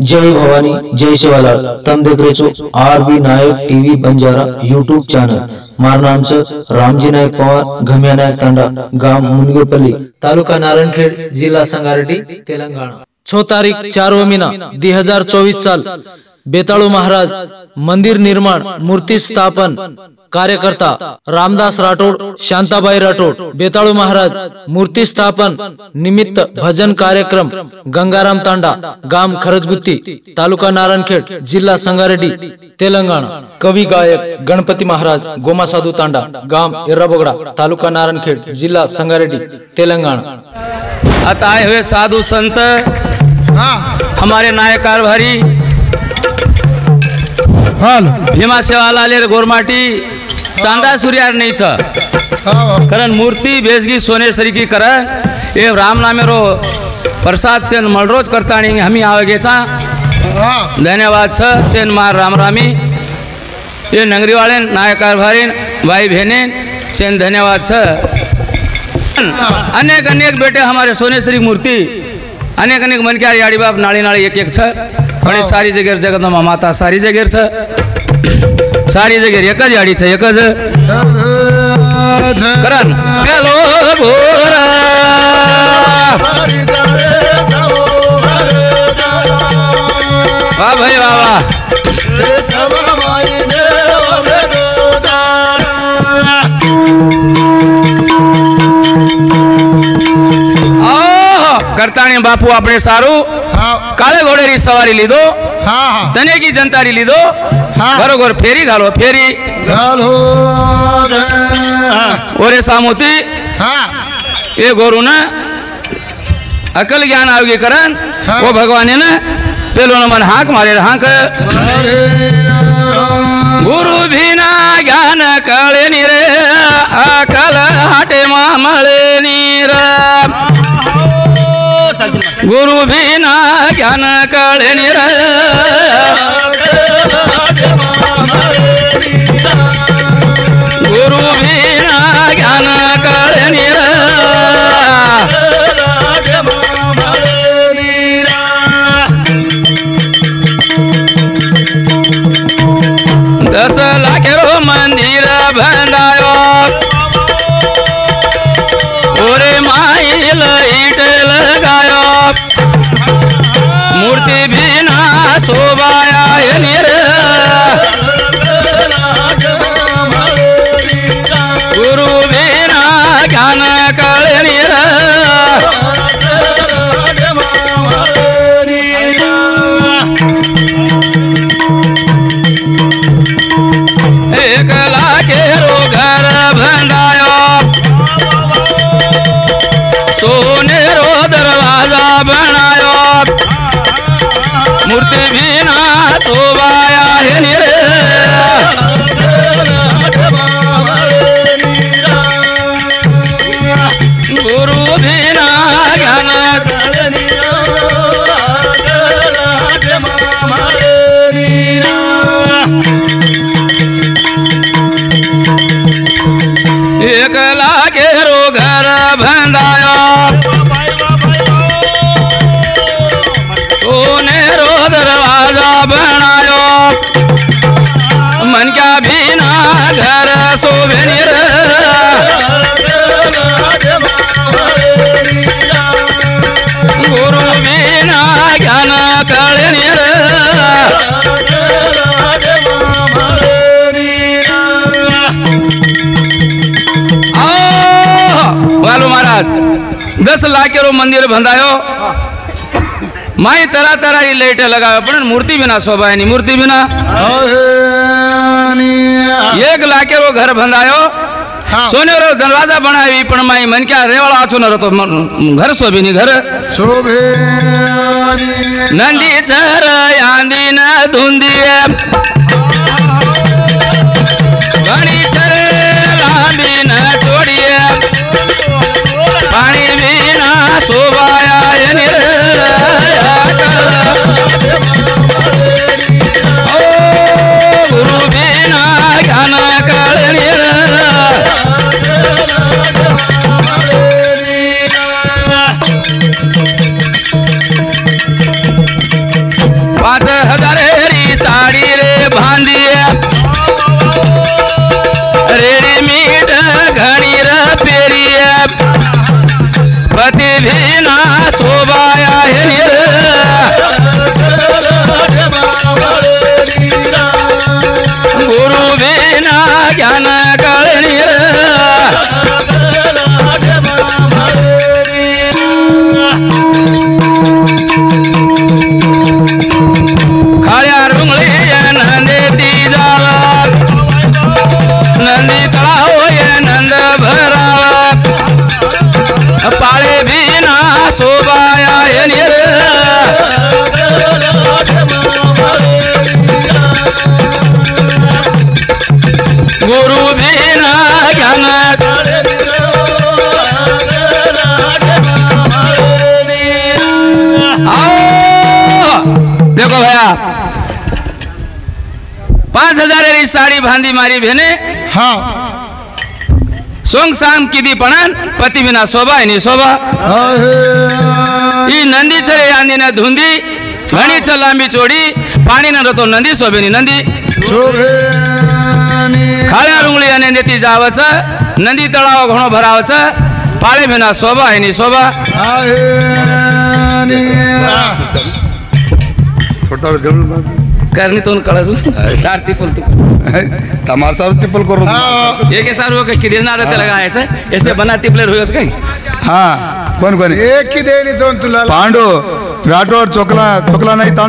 जय भवानी जय शिवालाल। तम देख रहे છો आरबी नायक टीवी बंजारा यूट्यूब चॅनल। मार नाम से रामजी नायक पवार, घमिया नायक तांडा, गाव मुनगेपल्ली, तालुका नारायणखेड, जिल्हा संगारेड्डी, तेलंगाणा। 6 तारीख 4 महीना 2024 साल। बेताळू महाराज मंदिर निर्माण मूर्ति स्थापन कार्यकर्ता रामदास राठोड, शांताबाई राठोड। बेताळू महाराज मूर्ति स्थापन निमित्त भजन कार्यक्रम गंगाराम तांडा, गाम खरजगुत्ती, तालुका नारायणखेड, जिल्हा संगारेड्डी, तेलंगाणा। कवि गायक गणपति महाराज गोमासाधु तांडा, गाम एर्राबोगड़ा, तालुका नारायणखेड, जिल्हा संगारेड्डी, तेलंगाणा। अतः आए हुए साधु संत हमारे नायक कारभारी भीमा सेवालाल गोरमाटी चांदा सूर्यार नहीं छ करण मूर्ति बेजगी सोनेश्वरी की करण ये राम नामेरो प्रसाद सेन मलरोज करता हमी आवेगेचा धन्यवाद छ सेन मार राम रामी ये नगरी वाले नायक कारभारी भाई बहने सेन धन्यवाद छ। अनेक अनेक बेटे हमारे सोनेश्वरी मूर्ति अनेक अनेक मन के याड़ी बाप नाड़ी नाड़ी एक एक छ पण सारी जगह जगदम्बा माता सारी जगह छ सारी जगह एक ज याड़ी छ एक ज करन पेलो भोरा वाह भाई वाह वाह। करताणी बापू अपने सारू काले घोड़े री सवारी लीधो तने की जनता री लीधो बरोबर फेरी घालो फेरी ओरे सामोती ये गोरु न अकल ज्ञान आवगी करन वो भगवान ने पेलो न मन हाक मारे हाक गुरु बिना ज्ञान कळे नीर अकल हाटे मामळे नीर गुरु बिना ज्ञान कळे नीर गुरु बिना ज्ञान कळे नीर दस लाखेरो मंदिर बंधायो ओरे माइल ईट लगायो मूर्ति बिना शोभाया नीर गुरु बिना ज्ञान कळे नीर एक लाखेरो घर बंधायो सोनेरो दरवाजा बनायो मूर्ति बिना शोभाया नीर गुरु बिना ज्ञान एक लाखेरो घर बंधायो सोनेरो दरवाजा बनायो मन क्या बिना घर शोभे नीर गुरु बिना ज्ञान कळे नीर वालो महाराज 10 लाखेरो मंदिर बंधायो माई तरह तरह की लाइट लगावे पण मूर्ति बिना शोभा नहीं मूर्ति बिना 1 लाखेरो घर बंधायो सोनेरो दरवाजा बनावी पण माई मन क्या रेवाला आछो न रतो घर शोभे नहीं घर शोभे नंदी चर आंदी न धुंदी घणी चर लांबी न जोड़िए पानी बिना शोभाया नीर गुरु बिना ज्ञान कळे नीर 5000 री साडी रे बांधी रेडीमेड घणी र पेरी पति भीना शोभाया है निर गुरु बिना ज्ञान कळणी खाळ्या रुंगळी नंदेती जावा नंदी तळाव नंद भरावा पाळे बिना शोभाया है निर गुरु बिना ज्ञान आओ देखो भैया 5000 री साडी बांधी मारी भेने हाँ सोंग सांग किदी पणन पति बिना शोभा है नी शोभा ई नंदी चरे आंदीना धुंदी घणी च लांबी चोडी पाणी न रतो नंदी शोभेनी नंदी खाळ्या रुंगळी आणि नेती जावच नंदी तळाव घणो भरावच पाळे बिना शोभा है नी शोभा करनी तो कळसू चार टिपल तू तमार सार टिपल करो एक सार हो के किदे ना ते लगायचं ऐसे बना टिपलर होयस काय हाँ कोण कोण एक की देणी दोन तुला पांडू राठोड चोकला नाही तांडू